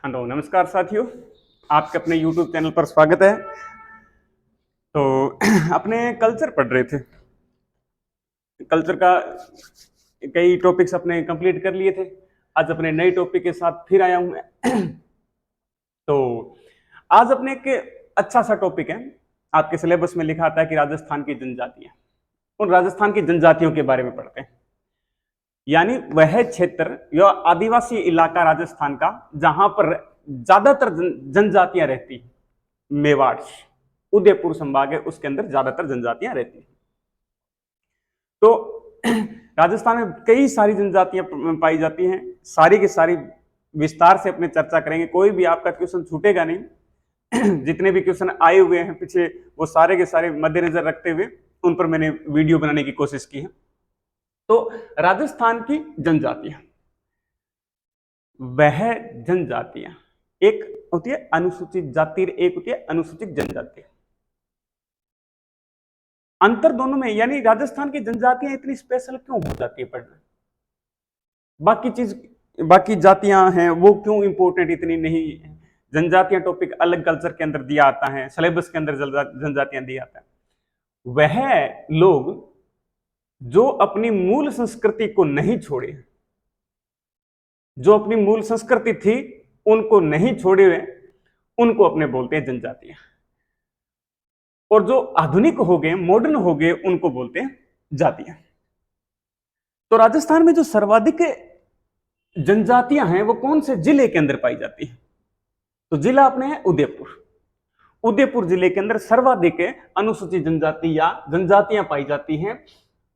Hello नमस्कार साथियों, आपके अपने YouTube चैनल पर स्वागत है। तो अपने कल्चर पढ़ रहे थे। कल्चर का कई टॉपिक्स अपने कंप्लीट कर लिए थे। आज अपने नए टॉपिक के साथ फिर आया हूं मैं। तो आज अपने एक अच्छा सा टॉपिक है। आपके सिलेबस में लिखा आता है कि राजस्थान की जनजातियां। उन राजस्थान की जनजातियों के बारे में पढ़ते हैं, यानी वह क्षेत्र या आदिवासी इलाका राजस्थान का जहां पर ज्यादातर जनजातियां रहती हैं। मेवाड़ उदयपुर संभाग है, उसके अंदर ज्यादातर जनजातियां रहती हैं। तो राजस्थान में कई सारी जनजातियां पाई जाती हैं। सारी की सारी विस्तार से अपने चर्चा करेंगे। कोई भी आपका क्वेश्चन छूटेगा नहीं। जितने भी क्वेश्चन आए हुए हैं पीछे, वो सारे के सारे मद्देनजर रखते हुए उन पर मैंने वीडियो बनाने की कोशिश की है। तो राजस्थान की जनजातियां, वह जनजातियां एक होती है अनुसूचित जाति, एक होती है अनुसूचित जनजाति। अंतर दोनों में, यानी राजस्थान की जनजातियां इतनी स्पेशल क्यों हो जाती है पढ़ना? बाकी जातियां हैं वो क्यों इंपॉर्टेंट इतनी नहीं? जनजातियां टॉपिक अलग कल्चर के अंदर दिया आता है, सिलेबस के अंदर जनजातियां दिया आता है। वह लोग जो अपनी मूल संस्कृति को नहीं छोड़े, जो अपनी मूल संस्कृति थी उनको नहीं छोड़े हुए, उनको अपने बोलते हैं जनजातियां। और जो आधुनिक हो गए, मॉडर्न हो गए, उनको बोलते हैं जातियां। तो राजस्थान में जो सर्वाधिक जनजातियां हैं वो कौन से जिले के अंदर पाई जाती है? तो जिला अपने है उदयपुर। उदयपुर जिले के अंदर सर्वाधिक अनुसूचित जनजाति या जनजातियां पाई जाती हैं।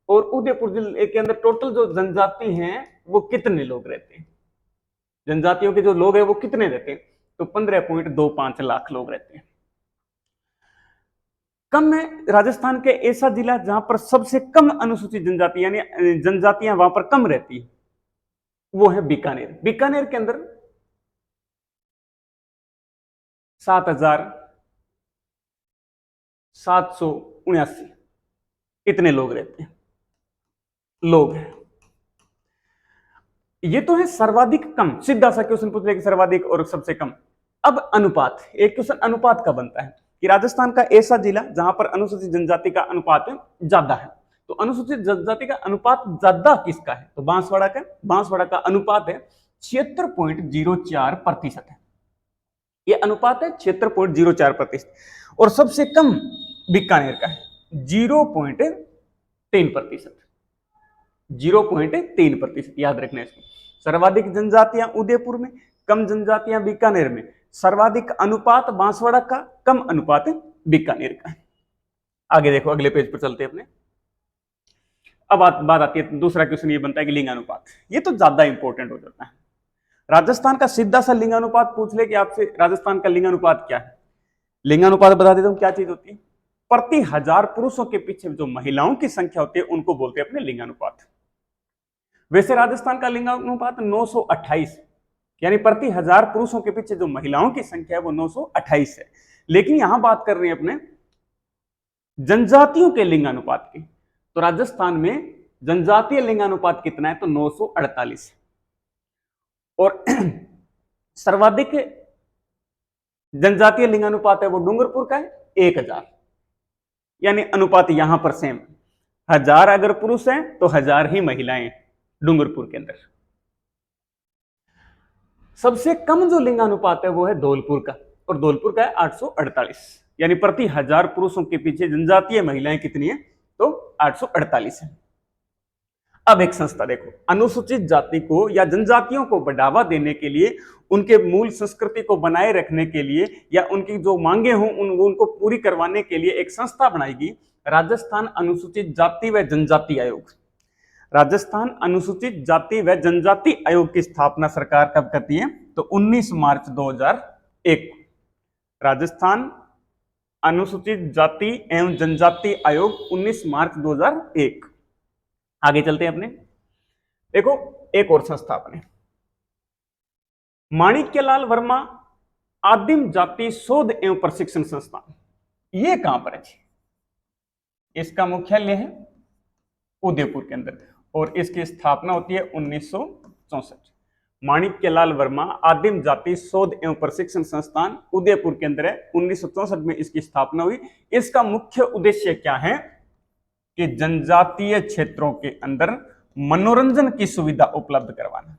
और उदयपुर जिले के अंदर टोटल जो जनजाति हैं वो कितने लोग रहते हैं? जनजातियों के जो लोग हैं वो कितने रहते हैं? तो 15.25 लाख लोग रहते हैं। कम है राजस्थान के ऐसा जिला जहां पर सबसे कम अनुसूचित जनजाति यानी जनजातियां वहां पर कम रहती है, वो है बीकानेर। बीकानेर के अंदर 7,779 इतने लोग रहते हैं, लोग हैं। ये तो है सर्वाधिक कम। सीधा सा क्वेश्चन पूछ ले कि सर्वाधिक और सबसे कम। अब अनुपात, एक क्वेश्चन अनुपात का बनता है कि राजस्थान का ऐसा जिला जहां पर अनुसूचित जनजाति का अनुपात ज्यादा है। तो अनुसूचित जनजाति का अनुपात ज्यादा किसका है? तो बांसवाड़ा का। बांसवाड़ा का अनुपात है 76.04% है। ये अनुपात है 76.04%। और सबसे कम बीकानेर का है 0.3%। 0.3%, याद रखना इसको। सर्वाधिक जनजातियां उदयपुर में, कम जनजातियां बीकानेर में। सर्वाधिक अनुपात बांसवाड़ा का, कम अनुपात बीकानेर का। आगे देखो, अगले पेज पर चलते हैं अपने। अब बात आती है, दूसरा क्वेश्चन ये बनता है कि लिंगानुपात। ये तो ज्यादा इंपॉर्टेंट हो जाता है। राजस्थान का सीधा सा लिंगानुपात पूछ ले कि आपसे राजस्थान का लिंगानुपात क्या है? लिंगानुपात बता देता हूं क्या चीज होती है। प्रति 1000 पुरुषों के पीछे जो महिलाओं की संख्या होती है उनको बोलते हैं अपने लिंगानुपात। वैसे राजस्थान का लिंगानुपात 928, यानी प्रति 1000 पुरुषों के पीछे जो महिलाओं की संख्या है वो 928 है। लेकिन यहां बात कर रहे हैं अपने जनजातियों के लिंगानुपात की। तो राजस्थान में जनजातीय लिंगानुपात कितना है? तो 948 है। और सर्वाधिक जनजातीय लिंगानुपात है वो डूंगरपुर का है 1000, यानी अनुपात यहां पर सेम। 1000 अगर पुरुष हैं तो 1000 ही महिलाएं डूंगरपुर के अंदर। सबसे कम जो लिंगानुपात है वो है धौलपुर का, और धौलपुर का है 848, यानी प्रति 1000 पुरुषों के पीछे जनजातीय महिलाएं कितनी है? तो 848 है। अब एक संस्था देखो, अनुसूचित जाति को या जनजातियों को बढ़ावा देने के लिए, उनके मूल संस्कृति को बनाए रखने के लिए, या उनकी जो मांगे हों उनको पूरी करवाने के लिए एक संस्था बनाएगी, राजस्थान अनुसूचित जाति व जनजाति आयोग। राजस्थान अनुसूचित जाति व जनजाति आयोग की स्थापना सरकार कब करती है? तो 19 मार्च 2001। राजस्थान अनुसूचित जाति एवं जनजाति आयोग 19 मार्च 2001। आगे चलते हैं अपने। देखो एक और संस्था अपने, माणिक्यलाल वर्मा आदिम जाति शोध एवं प्रशिक्षण संस्थान। ये कहां पर है? इसका मुख्यालय है उदयपुर के अंदर, और इसकी स्थापना होती है 1964। माणिक्यलाल वर्मा आदिम जाति शोध एवं प्रशिक्षण संस्थान उदयपुर के अंदर है, 1964 में इसकी स्थापना हुई। इसका मुख्य उद्देश्य क्या है कि जनजातीय क्षेत्रों के अंदर मनोरंजन की सुविधा उपलब्ध करवाना।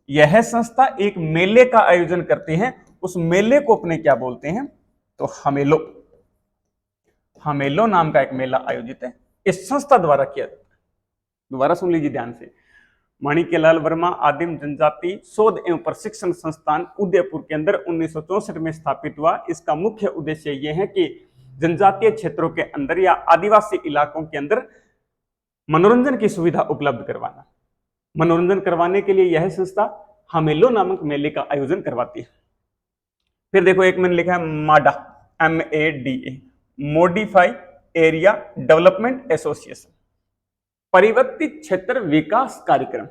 यह संस्था एक मेले का आयोजन करती है, उस मेले को अपने क्या बोलते हैं, तो हमेलो। हमेलो नाम का एक मेला आयोजित है, इस संस्था द्वारा किया जाता है। दोबारा सुन लीजिए ध्यान से। माणिक्यलाल वर्मा आदिम जनजाति शोध एवं प्रशिक्षण संस्थान उदयपुर के अंदर 1964 में स्थापित हुआ। इसका मुख्य उद्देश्य यह है कि जनजातीय क्षेत्रों के अंदर या आदिवासी इलाकों के अंदर मनोरंजन की सुविधा उपलब्ध करवाना। मनोरंजन करवाने के लिए यह संस्था हमेलो नामक मेले का आयोजन करवाती है। फिर देखो एक मैंने लिखा है माडा, MADA, modify area development association, परिवर्तित क्षेत्र विकास कार्यक्रम।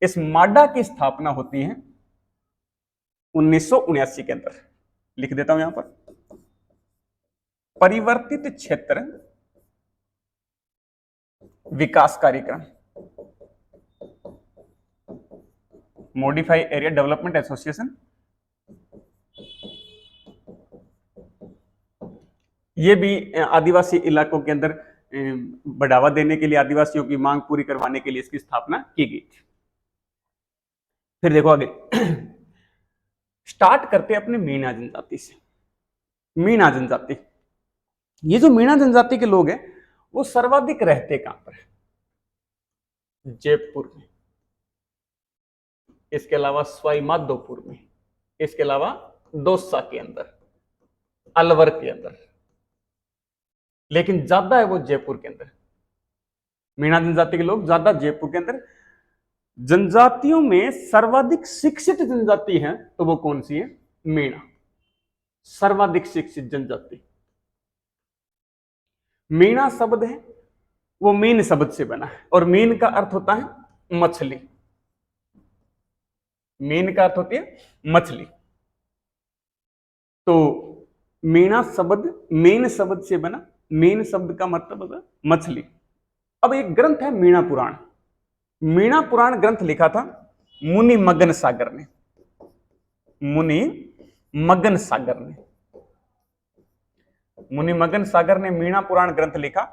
इस माडा की स्थापना होती है 1979 के अंदर। लिख देता हूं यहां पर, परिवर्तित क्षेत्र विकास कार्यक्रम, मॉडिफाई एरिया डेवलपमेंट एसोसिएशन। ये भी आदिवासी इलाकों के अंदर बढ़ावा देने के लिए, आदिवासियों की मांग पूरी करवाने के लिए इसकी स्थापना की गई थी। फिर देखो आगे स्टार्ट करते अपने मीणा जनजाति से। मीणा जनजाति, ये जो मीणा जनजाति के लोग हैं वो सर्वाधिक रहते कहां पर है, जयपुर में, इसके अलावा सवाई माधोपुर में, इसके अलावा दौसा के अंदर, अलवर के अंदर, लेकिन ज्यादा है वो जयपुर के अंदर। मीणा जनजाति के लोग ज्यादा जयपुर के अंदर। जनजातियों में सर्वाधिक शिक्षित जनजाति है तो वो कौन सी है, मीणा, सर्वाधिक शिक्षित जनजाति। मीणा शब्द है वो मीन शब्द से बना है, और मीन का अर्थ होता है मछली। मीन का अर्थ होती है मछली। तो मीणा शब्द मीन शब्द से बना, मीन शब्द का मतलब होता है मछली। अब एक ग्रंथ है मीणा पुराण। मीणा पुराण ग्रंथ लिखा था मुनि मगन सागर ने। मुनि मगन सागर ने, मुनि मगन सागर ने मीणा पुराण ग्रंथ लिखा।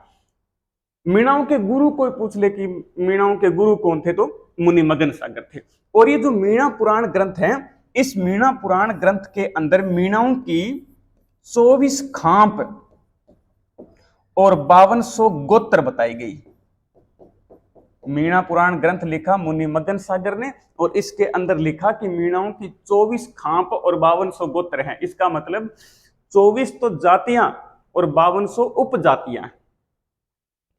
मीणाओं के गुरु कोई पूछ ले कि मीणाओं के गुरु कौन थे, तो मुनि मगन सागर थे। और ये जो मीणा पुराण ग्रंथ है, इस मीणा पुराण ग्रंथ के अंदर मीणाओं की 24 खांप और 5200 गोत्र बताई गई। मीणा पुराण ग्रंथ लिखा मुनि मगन सागर ने, और इसके अंदर लिखा कि मीणाओं की 24 खांप और 5200 गोत्र हैं। इसका मतलब 24 तो जातियां और 5200 उपजातियां,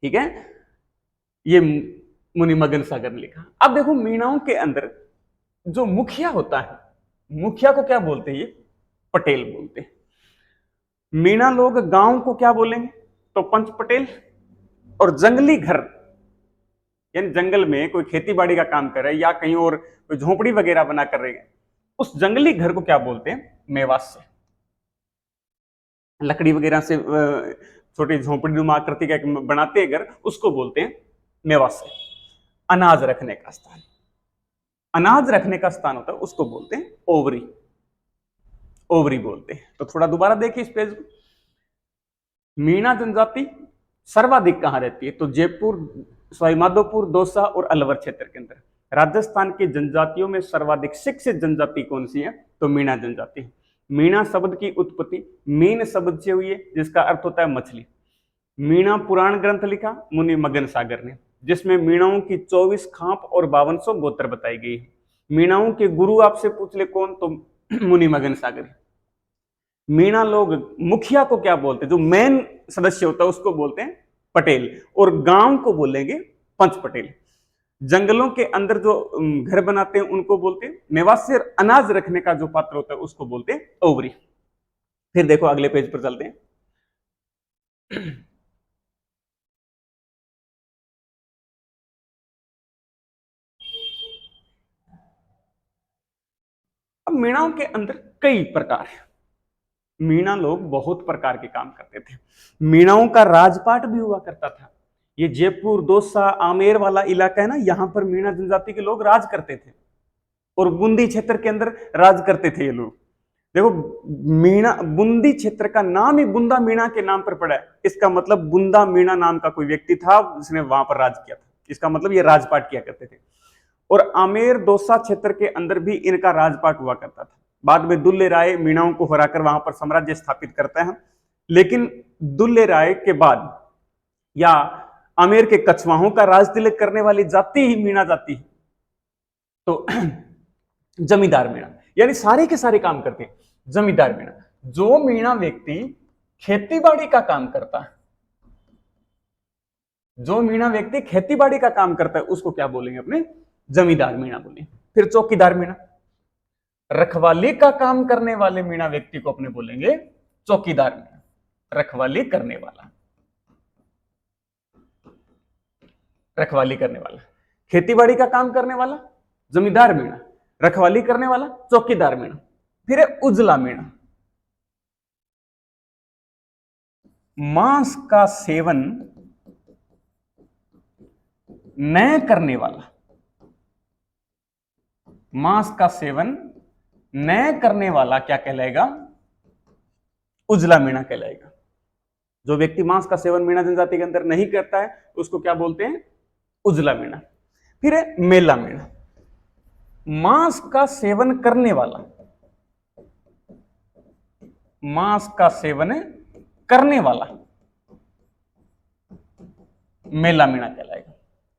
ठीक है, ये मुनि मगन सागर ने लिखा। अब देखो मीणाओं के अंदर जो मुखिया होता है, मुखिया को क्या बोलते हैं, ये पटेल बोलते हैं। मीणा लोग गांव को क्या बोलेंगे, तो पंच पटेल। और जंगली घर, यानी जंगल में कोई खेती बाड़ी का काम कर रहे हैं या कहीं और कोई झोपड़ी वगैरह बना कर रहे हैं, उस जंगली घर को क्या बोलते हैं, मेवास से। लकड़ी वगैरह से छोटी झोपड़ी नुमा आकृति का बनाते हैं घर, उसको बोलते हैं मेवास से। अनाज रखने का स्थान, अनाज रखने का स्थान होता है उसको बोलते हैं ओवरी। ओवरी बोलते हैं। तो थोड़ा दोबारा देखिए इस पेज को। मीणा जनजाति सर्वाधिक कहां रहती है, तो जयपुर, सवाई माधोपुर, दौसा और अलवर क्षेत्र के अंदर। राजस्थान की जनजातियों में सर्वाधिक शिक्षित जनजाति कौन सी है, तो मीणा जनजाति। मीणा शब्द की उत्पत्ति मीन शब्द से हुई है, जिसका अर्थ होता है मछली। मीणा पुराण ग्रंथ लिखा मुनि मगन सागर ने, जिसमें मीणाओं की 24 खांप और 5200 गोत्र बताई गई है। मीणाओं के गुरु आपसे पूछ ले कौन, तो मुनि मगन सागर। मीणा लोग मुखिया को क्या बोलते हैं, जो मेन सदस्य होता है उसको बोलते हैं पटेल, और गांव को बोलेंगे पंच पटेल। जंगलों के अंदर जो घर बनाते हैं उनको बोलते हैं मेवासी, और अनाज रखने का जो पात्र होता है उसको बोलते हैं ओवरी। फिर देखो अगले पेज पर चलते हैं। अब मीणाओं के अंदर कई प्रकार है। मीणा लोग बहुत प्रकार के काम करते थे। मीणाओं का राजपाट भी हुआ करता था। ये जयपुर, दौसा, आमेर वाला इलाका है ना, यहां पर मीणा जनजाति के लोग राज करते थे। और बूंदी क्षेत्र के अंदर राज करते थे ये लोग। देखो, मीणा, बूंदी क्षेत्र का नाम ही बुंदा मीणा के नाम पर पड़ा है। इसका मतलब बुंदा मीणा नाम का कोई व्यक्ति था जिसने वहां पर राज किया था। इसका मतलब ये राजपाट किया करते थे। और आमेर दोसा क्षेत्र के अंदर भी इनका राजपाट हुआ करता था। बाद में दुल्ले राय मीणाओं को हराकर वहां पर साम्राज्य स्थापित करते हैं। लेकिन दुल्ले राय के बाद या आमेर के कछवाहों का राज तिलक करने वाली जाति ही मीणा जाति है। तो जमींदार मीणा, यानी सारे के सारे काम करते हैं। जमींदार मीणा, जो मीणा व्यक्ति खेतीबाड़ी का काम करता है, जो मीणा व्यक्ति खेतीबाड़ी का काम करता है उसको क्या बोलेंगे अपने? जमींदार मीणा बोलेंगे। फिर चौकीदार मीणा, रखवाली का काम करने वाले मीणा व्यक्ति को अपने बोलेंगे चौकीदार मीणा, रखवाली करने वाला, रखवाली करने वाला। खेतीबाड़ी का काम करने वाला जमींदार मीणा, रखवाली करने वाला चौकीदार मीणा। फिर है उजला मीणा, मांस का सेवन न करने वाला, मांस का सेवन न करने वाला क्या कहलाएगा? उजला मीणा कहलाएगा। जो व्यक्ति मांस का सेवन मीणा जनजाति के अंदर नहीं करता है उसको क्या बोलते हैं? उजला मीणा। फिर है मेला मीणा, मांस का सेवन करने वाला, मांस का सेवन करने वाला मेला मीणा कहलाएगा।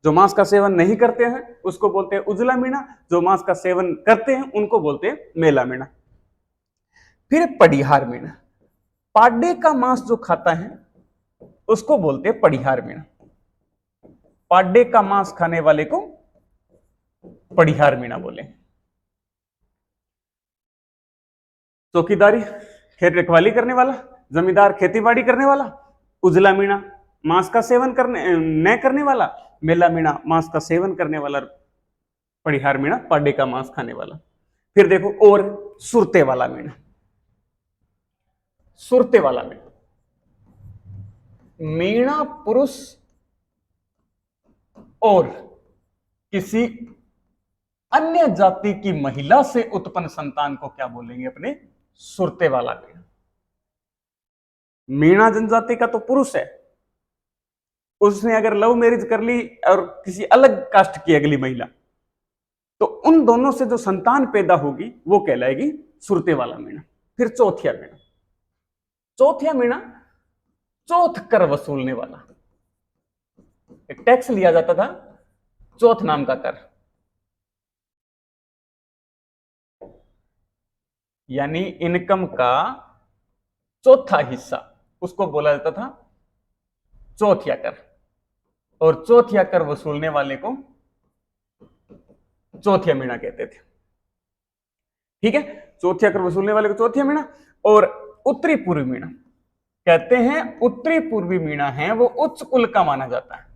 जो मांस का सेवन नहीं करते हैं उसको बोलते हैं उजला मीणा, जो मांस का सेवन करते हैं उनको बोलते हैं मेला मीणा। फिर पड़िहार मीणा, पाड्डे का मांस जो खाता है उसको बोलते हैं पड़िहार मीणा। पाड्डे का मांस खाने वाले को पड़िहार मीणा बोले। चौकीदारी, खेत रखवाली करने वाला, जमींदार खेतीबाड़ी करने वाला, उजला मीणा मांस का सेवन न करने वाला, मेला मीणा मांस का सेवन करने वाला, पड़िहार मीणा पाड्डे का मांस खाने वाला। फिर देखो और सुरते वाला मीणा, सुरते वाला मीणा, मीणा पुरुष और किसी अन्य जाति की महिला से उत्पन्न संतान को क्या बोलेंगे अपने? सुरते वाला मीणा। मीणा जनजाति का तो पुरुष है, उसने अगर लव मैरिज कर ली और किसी अलग कास्ट की अगली महिला, तो उन दोनों से जो संतान पैदा होगी वो कहलाएगी सुरते वाला मीणा। फिर चौथिया मीणा, चौथिया मीणा चौथ कर वसूलने वाला। एक टैक्स लिया जाता था चौथ नाम का कर, यानी इनकम का चौथा हिस्सा, उसको बोला जाता था चौथिया कर। और चौथिया कर वसूलने वाले को चौथिया मीणा कहते थे। ठीक है, चौथिया कर वसूलने वाले को चौथिया मीणा। और उत्तरी पूर्वी मीणा, कहते हैं उत्तरी पूर्वी मीणा है वो उच्च कुल का माना जाता है।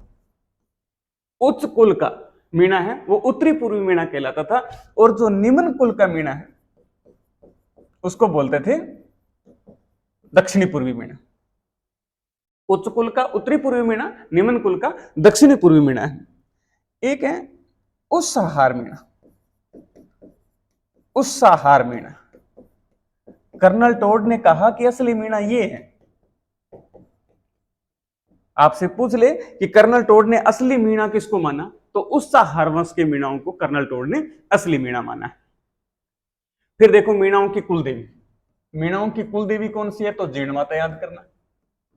उच्च कुल का मीणा है वो उत्तरी पूर्वी मीणा कहलाता था। और जो निम्न कुल का मीणा है उसको बोलते थे दक्षिणी पूर्वी मीणा। उच्च कुल का उत्तरी पूर्वी मीणा, निम्न कुल का दक्षिणी पूर्वी मीणा है। एक है उत्साहार मीणा, उत्साहार मीणा। कर्नल टोड ने कहा कि असली मीणा ये है। आपसे पूछ ले कि कर्नल टोड ने असली मीणा किसको माना, तो उत्साहार वंश के मीणाओं को कर्नल टोड ने असली मीणा माना है। फिर देखो मीणाओं की कुल देवी, मीणाओं की कुल देवी कौन सी है? तो जीर्ण माता याद करना।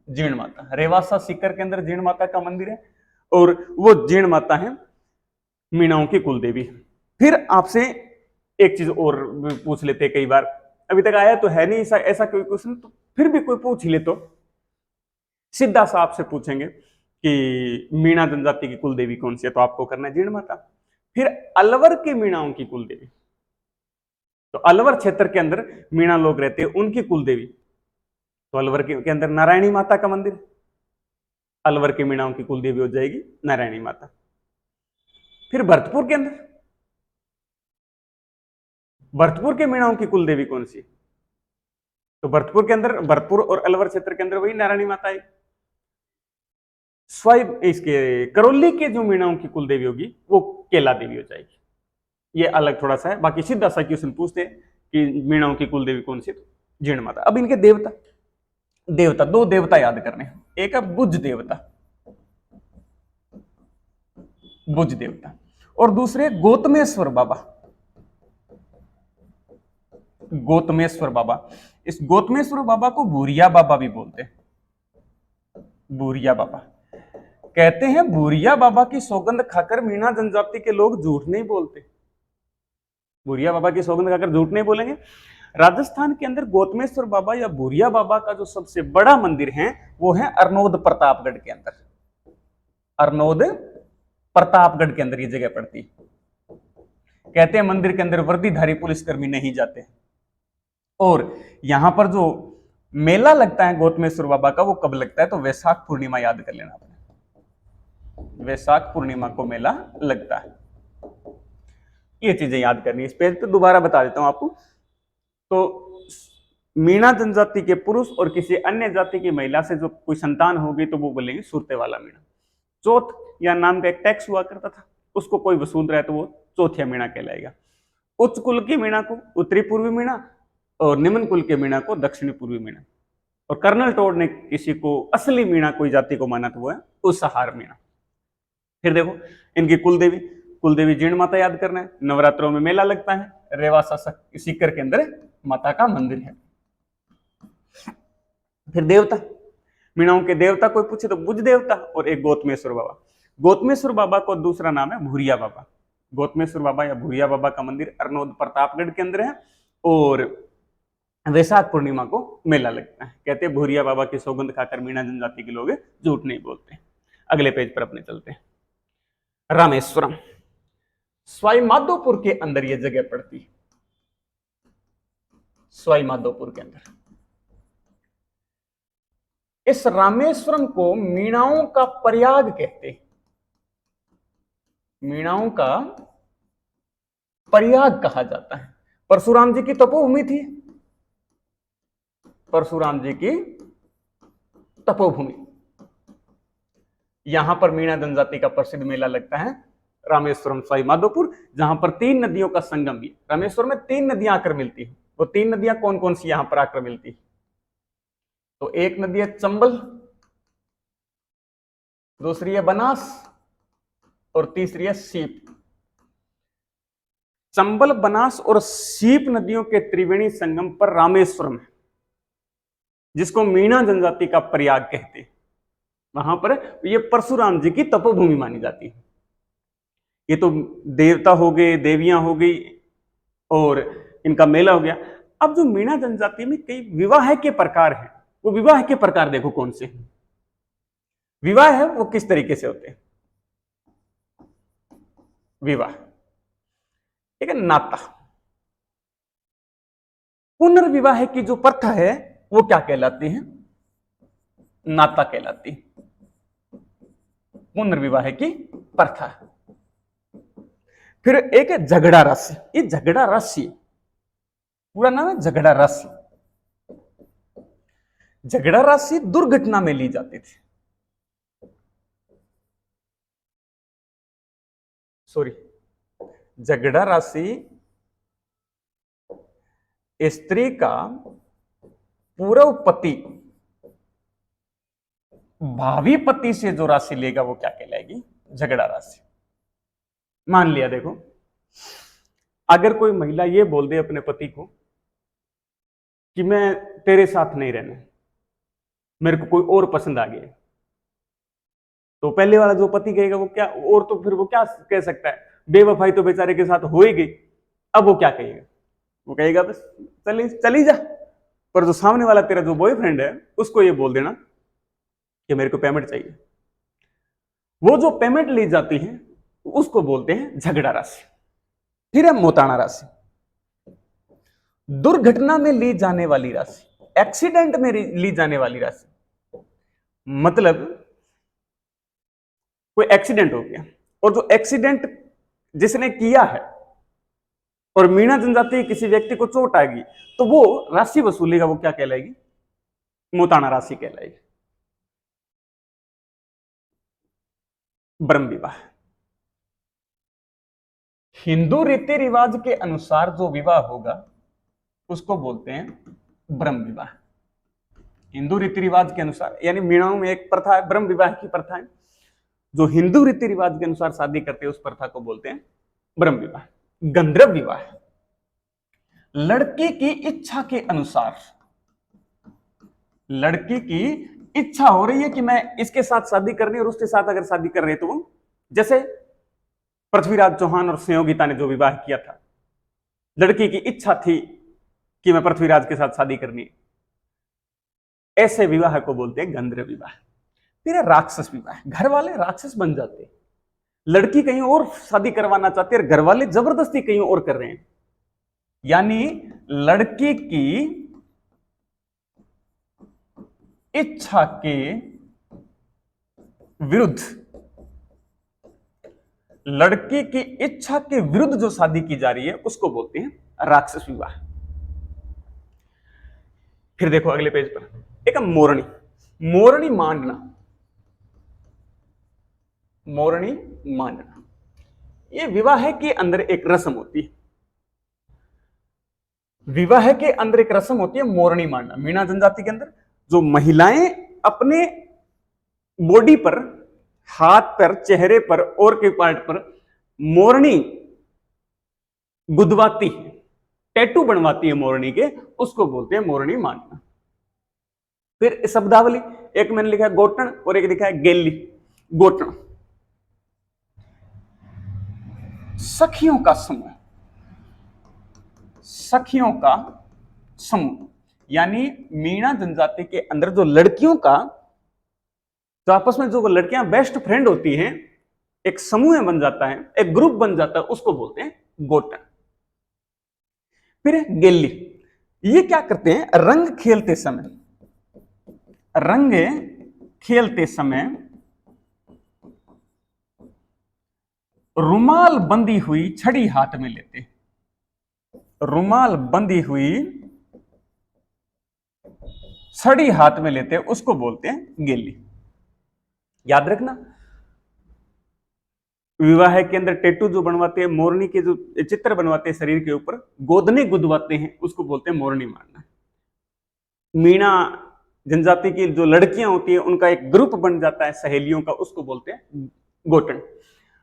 जीर्ण माता, रेवासा सीकर के अंदर जीर्ण माता का मंदिर है और वो जीर्ण माता है मीणाओं की कुल देवी। फिर आपसे एक चीज और पूछ लेते, कई बार अभी तक आया तो है नहीं ऐसा कोई क्वेश्चन, तो फिर भी कोई पूछ ही ले तो सीधा सा आपसे पूछेंगे कि मीणा जनजाति की कुल देवी कौन सी है, तो आपको करना है जीर्ण माता। फिर अलवर के मीणाओं की कुल देवी, तो अलवर क्षेत्र के अंदर मीणा लोग रहते हैं, उनकी कुल देवी, तो अलवर के अंदर नारायणी माता का मंदिर, अलवर के मीणाओं की कुल देवी हो जाएगी नारायणी माता। फिर भरतपुर के अंदर, भरतपुर के मीणाओं की कुल देवी कौन सी? तो भरतपुर के अंदर, भरतपुर और अलवर क्षेत्र के अंदर वही नारायणी माता है। इसके करौली के जो मीणाओं की कुल देवी होगी वो केला देवी हो जाएगी। ये अलग थोड़ा सा है, बाकी सीधा सा क्वेश्चन पूछते हैं कि मीणाओं की कुल देवी कौन सी, तो जीण माता। अब इनके देवता, देवता दो देवता याद करने हैं, एक है बुज देवता, बुज देवता, और दूसरे गौतमेश्वर बाबा, गौतमेश्वर बाबा। इस गौतमेश्वर बाबा को भूरिया बाबा भी बोलते हैं, भूरिया बाबा। कहते हैं भूरिया बाबा की सौगंध खाकर मीणा जनजाति के लोग झूठ नहीं बोलते, भूरिया बाबा की सौगंध खाकर झूठ नहीं बोलेंगे। राजस्थान के अंदर गौतमेश्वर बाबा या भूरिया बाबा का जो सबसे बड़ा मंदिर है वो है अरनोद प्रतापगढ़ के अंदर, अरनोद प्रतापगढ़ के अंदर ये जगह पड़ती। कहते हैं मंदिर के अंदर वर्दीधारी पुलिसकर्मी नहीं जाते। और यहां पर जो मेला लगता है गौतमेश्वर बाबा का, वो कब लगता है, तो वैशाख पूर्णिमा याद कर लेना आपने, वैशाख पूर्णिमा को मेला लगता है। ये चीजें याद करनी है, इस पेज पे दोबारा बता देता हूं आपको। तो मीणा जनजाति के पुरुष और किसी अन्य जाति की महिला से जो कोई संतान होगी तो वो बोलेंगे सुरते वाला मीणा। चौथ या नाम का एक टैक्स हुआ करता था, उसको कोई वसूल रहा है तो वो चौथिया मीणा कहलाएगा। उच्च कुल की मीणा को उत्तरी पूर्वी मीणा और निम्न कुल के मीणा को दक्षिणी पूर्वी मीणा। और कर्नल टोड ने किसी को असली मीणा कोई जाति को माना तो वो है उसहार मीणा। फिर देखो इनकी कुलदेवी, कुलदेवी जीण माता याद करना है। नवरात्रों में मेला लगता है, रेवासा सीकर के अंदर माता का मंदिर है। फिर देवता, मीणाओं के देवता कोई पूछे तो बुज देवता और एक गौतमेश्वर बाबा। गौतमेश्वर बाबा को दूसरा नाम है भूरिया बाबा। गौतमेश्वर बाबा या भूरिया बाबा का मंदिर अरनोद प्रतापगढ़ के अंदर है और वैशाख पूर्णिमा को मेला लगता है। कहते हैं भूरिया बाबा की सौगंध खाकर मीणा जनजाति के लोग झूठ नहीं बोलते। अगले पेज पर अपने चलते हैं। रामेश्वरम, सवाई माधोपुर के अंदर यह जगह पड़ती है, सवाई माधोपुर के अंदर। इस रामेश्वरम को मीणाओं का प्रयाग कहते हैं, मीणाओं का प्रयाग कहा जाता है। परशुराम जी की तपोभूमि थी, परशुराम जी की तपोभूमि। यहां पर मीणा जनजाति का प्रसिद्ध मेला लगता है रामेश्वरम सवाई माधोपुर, जहां पर 3 नदियों का संगम भी। रामेश्वर में 3 नदियां आकर मिलती है। वो 3 नदियां कौन कौन सी यहां पर आकर मिलती है, तो एक नदी है चंबल, दूसरी है बनास और तीसरी है सीप। चंबल, बनास और सीप नदियों के त्रिवेणी संगम पर रामेश्वरम है, जिसको मीणा जनजाति का प्रयाग कहते हैं। वहां पर ये परशुराम जी की तपोभूमि मानी जाती है। ये तो देवता हो गए, देवियां हो गई और इनका मेला हो गया। अब जो मीणा जनजाति में कई विवाह के प्रकार हैं, वो विवाह के प्रकार देखो कौन से हैं। विवाह है वो किस तरीके से होते हैं, विवाह ठीक है, नाता। पुनर्विवाह की जो प्रथा है वो क्या कहलाती है, नाता कहलाती है, पुनर्विवाह की प्रथा। फिर एक है झगड़ा राशि। ये झगड़ा राशि पूरा नाम है झगड़ा राशि। झगड़ा राशि दुर्घटना में ली जाती थी, सॉरी, झगड़ा राशि स्त्री का पूर्व पति भावी पति से जो राशि लेगा वो क्या कहलाएगी, झगड़ा राशि। मान लिया देखो, अगर कोई महिला ये बोल दे अपने पति को कि मैं तेरे साथ नहीं रहना, मेरे को कोई और पसंद आ गया, तो पहले वाला जो पति कहेगा वो क्या, और तो फिर वो क्या कह सकता है, बेवफाई तो बेचारे के साथ हो ही गई। अब वो क्या कहेगा, वो कहेगा बस चली जा। पर जो सामने वाला तेरा जो बॉयफ्रेंड है उसको ये बोल देना कि मेरे को पेमेंट चाहिए, वो जो पेमेंट ली जाती है उसको बोलते हैं झगड़ा राशि। फिर है मोताणा राशि, दुर्घटना में ली जाने वाली राशि, एक्सीडेंट में ली जाने वाली राशि। मतलब कोई एक्सीडेंट हो गया और जो एक्सीडेंट जिसने किया है और मीणा जनजाति किसी व्यक्ति को चोट आएगी तो वो राशि वसूलेगा, वो क्या कहलाएगी, मोताणा राशि कहलाएगी। ब्रह्म विवाह, हिंदू रीति रिवाज के अनुसार जो विवाह होगा उसको बोलते हैं ब्रह्म विवाह। हिंदू रीति रिवाज के अनुसार, यानी मीणाओं में एक प्रथा है, ब्रह्म विवाह की प्रथा है। जो हिंदू रीति रिवाज के अनुसार शादी करते हैं उस प्रथा को बोलते हैं ब्रह्म विवाह। गंधर्व विवाह, लड़की की इच्छा के अनुसार, लड़की की इच्छा हो रही है कि मैं इसके साथ शादी करनी, और उसके साथ अगर शादी कर रहे तो वो, जैसे पृथ्वीराज चौहान और संयोगिता ने जो विवाह किया था, लड़की की इच्छा थी कि मैं पृथ्वीराज के साथ शादी करनी है, ऐसे विवाह को बोलते हैं गंधर्व विवाह। फिर है राक्षस विवाह, घर वाले राक्षस बन जाते हैं, लड़की कहीं और शादी करवाना चाहते हैं, घर वाले जबरदस्ती कहीं और कर रहे हैं, यानी लड़की की इच्छा के विरुद्ध, लड़की की इच्छा के विरुद्ध जो शादी की जा रही है उसको बोलते हैं राक्षस विवाह। फिर देखो अगले पेज पर, एक मोरणी, मोरणी मांडना, मोरणी मांडना, यह विवाह के अंदर एक रस्म होती है, विवाह के अंदर एक रस्म होती है मोरणी मांडना। मीणा जनजाति के अंदर जो महिलाएं अपने बॉडी पर, हाथ पर, चेहरे पर और के पार्ट पर मोरणी गुदवाती है, टैटू बनवाती है मोरणी के, उसको बोलते हैं मोरणी मांडना। फिर शब्दावली, एक मैंने लिखा है गोटन और एक लिखा है गेली। गोटन, सखियों का समूह, सखियों का समूह, यानी मीणा जनजाति के अंदर जो लड़कियों का, जो आपस में जो लड़कियां बेस्ट फ्रेंड होती हैं, एक समूह बन जाता है, एक ग्रुप बन जाता है, उसको बोलते हैं गोटन। फिर गेली, ये क्या करते हैं, रंग खेलते समय, रंग खेलते समय रुमाल बंधी हुई छड़ी हाथ में लेते, रुमाल बंधी हुई छड़ी हाथ में लेते, उसको बोलते हैं गेली। याद रखना, विवाह के अंदर टैटू जो बनवाते हैं, मोरनी के जो चित्र बनवाते हैं शरीर के ऊपर, गोदने गुदवाते हैं, उसको बोलते हैं मोरनी मारना। मीणा जनजाति की जो लड़कियां होती है उनका एक ग्रुप बन जाता है सहेलियों का, उसको बोलते हैं गोटन।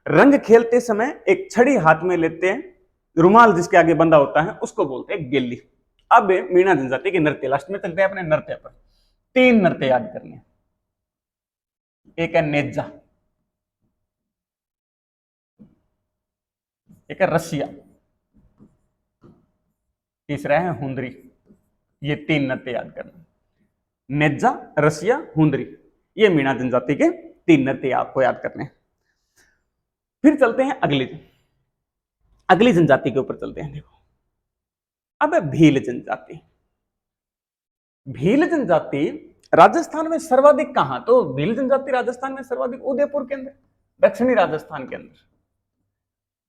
रंग खेलते समय एक छड़ी हाथ में लेते हैं, रुमाल जिसके आगे बंधा होता है, उसको बोलते हैं गेली। अब मीणा जनजाति के नृत्य, लास्ट में चलते हैं अपने नृत्य पर। 3 नृत्य याद करने, एक है नेजा, एक है रसिया, तीसरा है हुंदरी। ये 3 नृत्य याद करना, नेजा, रसिया, हुंदरी, ये मीणा जनजाति के 3 नृत्य आपको याद करने। फिर चलते हैं अगली जनजाति के ऊपर चलते हैं। देखो अब है भील जनजाति। भील जनजाति राजस्थान में सर्वाधिक कहां, तो भील जनजाति राजस्थान में सर्वाधिक उदयपुर के अंदर, दक्षिणी राजस्थान के अंदर,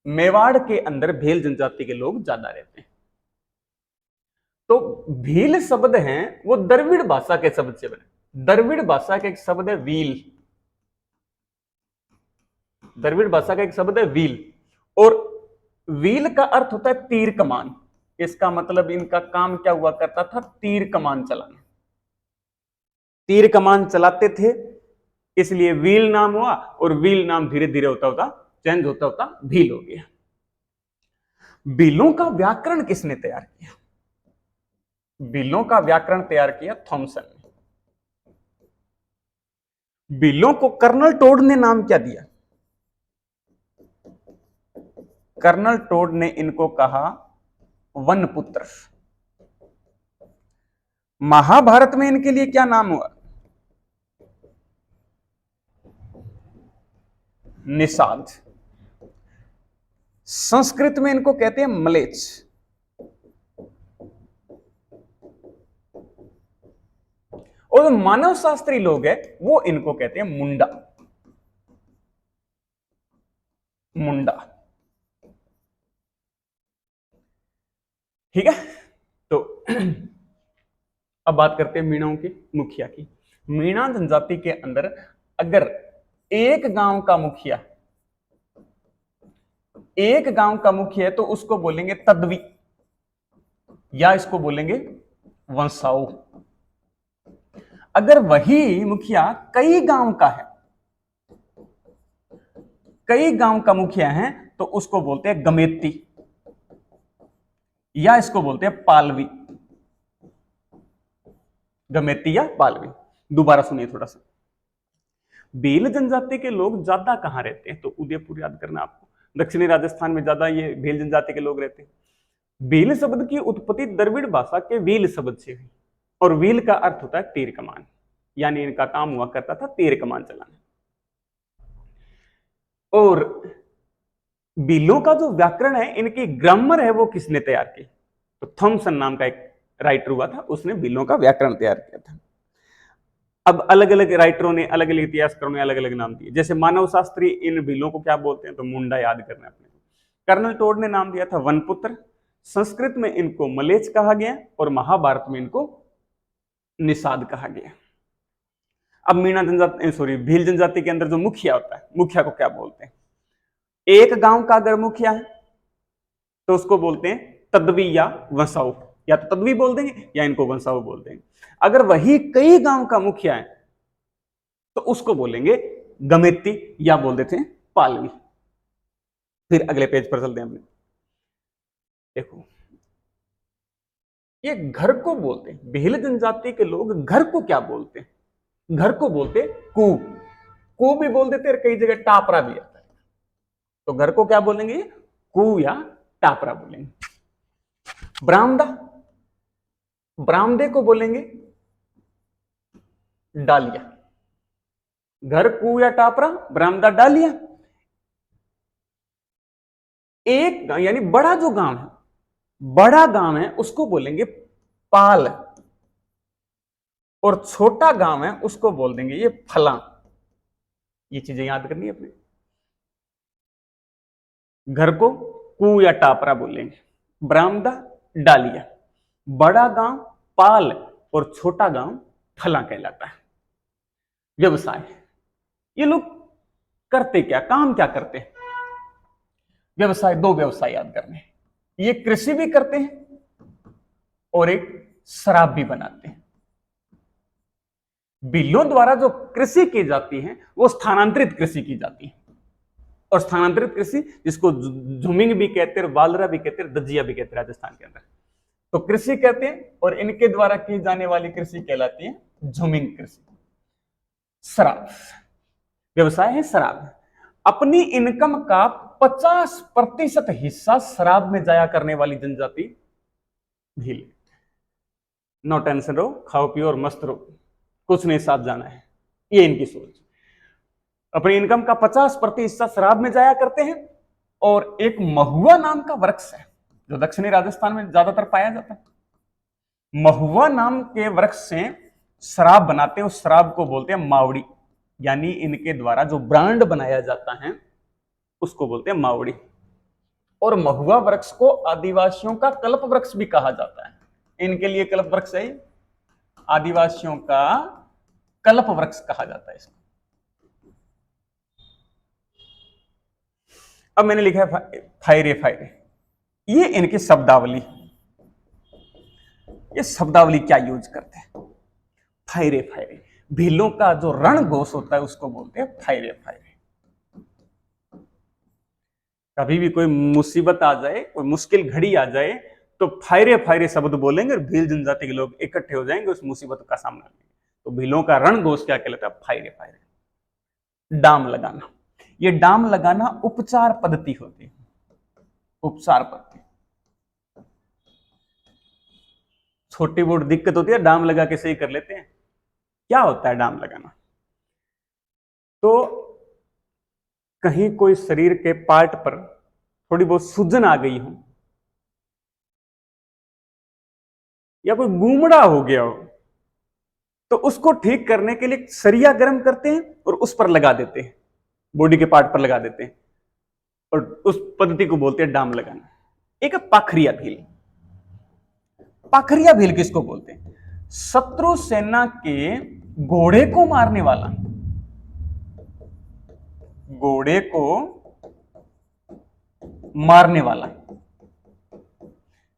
मेवाड़ के अंदर भील जनजाति के लोग ज्यादा रहते हैं। तो भील शब्द हैं वो द्रविड़ भाषा के शब्द से बने। द्रविड़ भाषा का एक शब्द है व्हील, द्रविड़ भाषा का एक शब्द है व्हील, और व्हील का अर्थ होता है तीर कमान। इसका मतलब इनका काम क्या हुआ करता था, तीर कमान चलाना, तीर कमान चलाते थे, इसलिए व्हील नाम हुआ, और व्हील नाम धीरे धीरे होता होता चेंज होता होता भील हो गया। भीलों का व्याकरण किसने तैयार किया, भीलों का व्याकरण तैयार किया थॉमसन ने। भीलों को कर्नल टोड ने नाम क्या दिया, कर्नल टोड ने इनको कहा वनपुत्र। महाभारत में इनके लिए क्या नाम हुआ, निषाद। संस्कृत में इनको कहते हैं मलेच्छ। और मानव शास्त्री लोग हैं वो इनको कहते हैं मुंडा, मुंडा। ठीक है, तो अब बात करते हैं मीणाओं की मुखिया की। मीणा जनजाति के अंदर अगर एक गांव का मुखिया, एक गांव का मुखिया है तो उसको बोलेंगे तदवी, या इसको बोलेंगे वंशाऊ। अगर वही मुखिया कई गांव का है, कई गांव का मुखिया है, तो उसको बोलते हैं गमेती, या इसको बोलते हैं पालवी। गमेती या पालवी। दोबारा सुनिए थोड़ा सा। भील जनजाति के लोग ज्यादा कहां रहते हैं? तो उदयपुर याद करना आपको। दक्षिणी राजस्थान में ज्यादा ये भील जनजाति के लोग रहते हैं। भील शब्द की उत्पत्ति द्रविड़ भाषा के वील शब्द से हुई, और वील का अर्थ होता है तीर कमान, यानी इनका काम हुआ करता था तीर कमान चलाना। और भीलों का जो व्याकरण है, इनकी ग्रामर है, वो किसने तैयार की? तो थॉमसन नाम का एक राइटर हुआ था, उसने भीलों का व्याकरण तैयार किया था। अब अलग अलग राइटरों ने, अलग अलग इतिहासकारों ने अलग अलग नाम दिए। जैसे मानव शास्त्री इन भीलों को क्या बोलते हैं? तो मुंडा याद करना है अपने को। कर्नल टोड ने नाम दिया था वनपुत्र। संस्कृत में इनको मलेच कहा गया, और महाभारत में इनको निषाद कहा गया। अब मीणा जनजाति, सॉरी, भील जनजाति के अंदर जो मुखिया होता है, मुखिया को क्या बोलते हैं? एक गांव का अगर मुखिया है तो उसको बोलते हैं तदवी या वंशाऊ, या तो तदवी बोल देंगे या इनको वंशाऊ बोल देंगे। अगर वही कई गांव का मुखिया है तो उसको बोलेंगे गमेती, या बोल देते हैं पालवी। फिर अगले पेज पर चलते हैं अपने। देखो, ये घर को बोलते हैं, भील जनजाति के लोग घर को क्या बोलते हैं? घर को बोलते कू, कू भी बोल देते हैं, कई जगह टापरा भी आता है। तो घर को क्या बोलेंगे? कू या टापरा बोलेंगे। बरामदा, बरामदे को बोलेंगे डालिया। घर कू या टापरा, बरामदा डालिया। एक यानी बड़ा जो गांव है, बड़ा गांव है, उसको बोलेंगे पाल, और छोटा गांव है उसको बोल देंगे ये फला। ये चीजें याद करनी है अपने। घर को कू या टापरा बोलेंगे, बरामदा डालिया, बड़ा गांव पाल, और छोटा गांव फला कहलाता है। व्यवसाय, ये लोग करते क्या, काम क्या करते हैं? व्यवसाय, दो व्यवसाय याद करने। ये कृषि भी करते हैं और एक शराब भी बनाते हैं। भीलों द्वारा जो कृषि की जाती है वो स्थानांतरित कृषि की जाती है, और स्थानांतरित कृषि जिसको झुमिंग भी कहते हैं, वालरा भी कहते हैं, दजिया भी कहते हैं राजस्थान के अंदर। तो कृषि कहते हैं, और इनके द्वारा की जाने वाली कृषि कहलाती है झुमिंग कृषि। शराब, व्यवसाय है शराब। अपनी इनकम का 50% हिस्सा शराब में जाया करने वाली जनजाति भील। नो टेंशन रहो, खाओ पियो और मस्त रहो, कुछ नहीं साथ जाना है, ये इनकी सोच। अपनी इनकम का 50% हिस्सा शराब में जाया करते हैं। और एक महुआ नाम का वृक्ष है जो दक्षिणी राजस्थान में ज्यादातर पाया जाता है। महुआ नाम के वृक्ष से शराब बनाते हैं, उस शराब को बोलते हैं मावड़ी, यानी इनके द्वारा जो ब्रांड बनाया जाता है उसको बोलते हैं मावड़ी। और महुआ वृक्ष को आदिवासियों का कल्प वृक्ष भी कहा जाता है। इनके लिए कल्प वृक्ष है, आदिवासियों का कल्प वृक्ष कहा जाता है इसको। अब मैंने लिखा है फायरे फायरे, ये इनकी शब्दावली। ये शब्दावली क्या यूज करते हैं? फायरे फायरे, भीलों का जो रणघोष होता है उसको बोलते हैं फायरे फायरे। कभी भी कोई मुसीबत आ जाए, कोई मुश्किल घड़ी आ जाए, तो फायरे फायरे शब्द बोलेंगे और भील जनजाति के लोग इकट्ठे हो जाएंगे, उस मुसीबत का सामना करेंगे। तो भीलों का रणघोष क्या कहलाता है? फायरे फायरे। डाम लगाना, ये डाम लगाना उपचार पद्धति होती है, उपचार पद्धति। छोटी मोटी दिक्कत होती है, डाम लगा के सही कर लेते हैं। क्या होता है डाम लगाना? तो कहीं कोई शरीर के पार्ट पर थोड़ी बहुत सूजन आ गई हो, या कोई गुमड़ा हो गया हो, तो उसको ठीक करने के लिए सरिया गर्म करते हैं और उस पर लगा देते हैं, बॉडी के पार्ट पर लगा देते हैं, और उस पद्धति को बोलते हैं डाम लगाना। एक पाखरिया भील। पाखरिया भील किसको बोलते हैं? शत्रु सेना के घोड़े को मारने वाला, घोड़े को मारने वाला।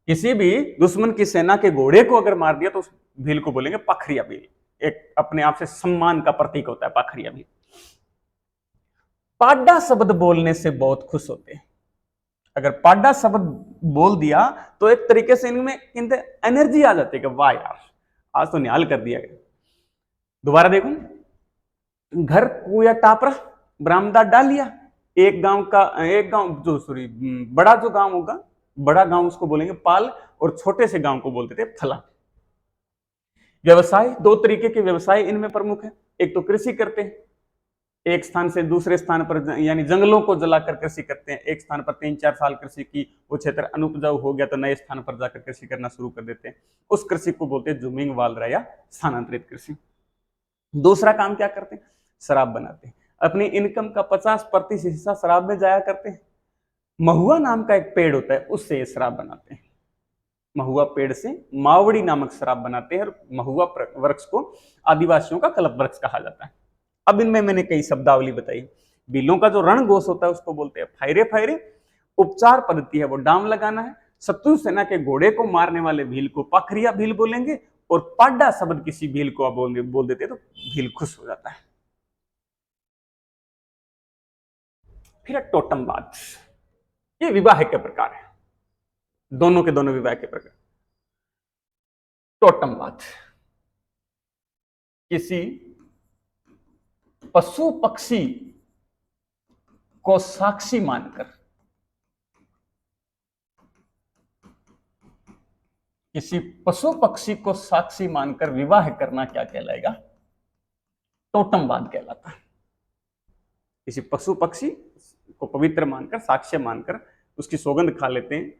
किसी भी दुश्मन की सेना के घोड़े को अगर मार दिया तो उस भील को बोलेंगे पखरिया भील। एक अपने आप से सम्मान का प्रतीक होता है पखरिया भील। पाड्डा शब्द बोलने से बहुत खुश होते हैं। अगर पाड्डा शब्द बोल दिया तो एक तरीके से इनमें एनर्जी आ जाती है कि वाह यार आज तो निहाल कर दिया गया। दोबारा देखो, घर कुया टापरा बरामदा डाल लिया। एक गांव जो सॉरी बड़ा जो गांव होगा, बड़ा गांव उसको बोलेंगे पाल, और छोटे से गांव को बोलते थे फला। व्यवसाय, दो तरीके के व्यवसाय इनमें प्रमुख है। एक तो कृषि करते हैं, एक स्थान से दूसरे स्थान पर यानी जंगलों को जलाकर कृषि करते हैं। एक स्थान पर 3-4 साल कृषि की, वो क्षेत्र अनुपजाऊ हो गया तो नए स्थान पर जाकर कृषि करना शुरू कर देते हैं। उस कृषि को बोलते हैं जुमिंग वालरा या स्थानांतरित कृषि। दूसरा काम क्या करते हैं? शराब बनाते हैं। अपनी इनकम का 50% हिस्सा शराब में जाया करते हैं। महुआ नाम का एक पेड़ होता है, उससे ये शराब बनाते हैं। महुआ पेड़ से मावड़ी नामक शराब बनाते हैं, और महुआ वृक्ष को आदिवासियों का कल्प वृक्ष कहा जाता है। अब इनमें मैंने कई शब्दावली बताई। बिलों का जो रणघोष होता है उसको बोलते हैं फायरे फायरे। उपचार पद्धति है वो डाम लगाना है। शत्रु सेना के घोड़े को मारने वाले भील को पखरिया भील बोलेंगे, और पाड्डा शब्द किसी भील को बोल देते तो भील खुश हो जाता है। फिर टोटमवाद, ये विवाह के प्रकार है, दोनों के दोनों विवाह के प्रकार। टोटमवाद, किसी पशु पक्षी को साक्षी मानकर, किसी पशु पक्षी को साक्षी मानकर विवाह करना क्या कहलाएगा? टोटमवाद कहलाता है। किसी पशु पक्षी को पवित्र मानकर, साक्ष्य मानकर उसकी सौगंध खा लेते हैं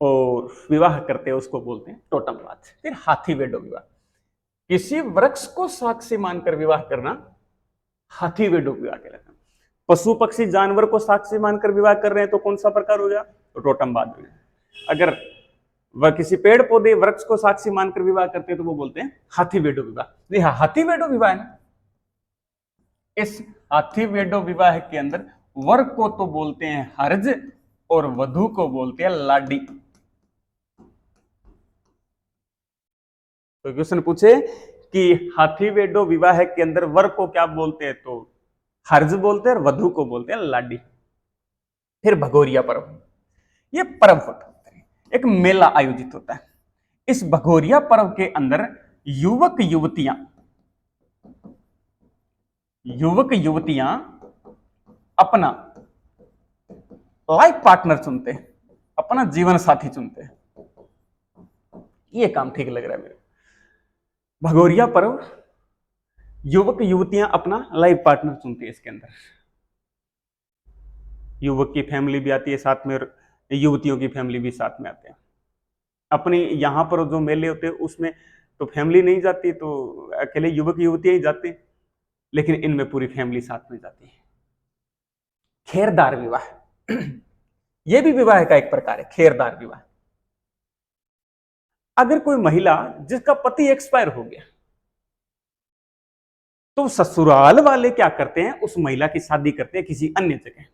और विवाह करते हैं, उसको बोलते हैं टोटमवाद। फिर हाथी वेडो विवाह, किसी वृक्ष को साक्षी मानकर विवाह करना हाथी वेडो विवाह कहलाता है। पशु पक्षी जानवर को साक्षी मानकर विवाह कर रहे हैं तो कौन सा प्रकार हो गया? तो टोटमवाद हो गया। अगर वह किसी पेड़ पौधे वृक्ष को साक्षी मानकर विवाह करते हैं तो वो बोलते हैं हाथी वेडो विवाह। जी हाँ, हाथी वेडो विवाह है ना। इस हाथी वेडो विवाह के अंदर वर को तो बोलते हैं हर्ज और वधु को बोलते हैं लाडी। तो क्वेश्चन पूछे कि हाथी वेडो विवाह के अंदर वर को क्या बोलते हैं, तो हर्ज बोलते हैं और वधु को बोलते हैं लाडी। फिर भगोरिया पर्व, यह पर्व होता है, एक मेला आयोजित होता है। इस भगोरिया पर्व के अंदर युवक युवतियां अपना लाइफ पार्टनर चुनते हैं, अपना जीवन साथी चुनते हैं। ये काम ठीक लग रहा है मेरे। भगोरिया पर्व, युवक युवतियां अपना लाइफ पार्टनर चुनती है। इसके अंदर युवक की फैमिली भी आती है साथ में, और युवतियों की फैमिली भी साथ में आते हैं। अपनी यहां पर जो मेले होते हैं उसमें तो फैमिली नहीं जाती, तो अकेले युवक युवतियां ही जाते हैं, लेकिन इनमें पूरी फैमिली साथ में जाती है। खेरदार विवाह, यह भी विवाह का एक प्रकार है, खेरदार विवाह। अगर कोई महिला जिसका पति एक्सपायर हो गया तो ससुराल वाले क्या करते हैं, उस महिला की शादी करते हैं किसी अन्य जगह।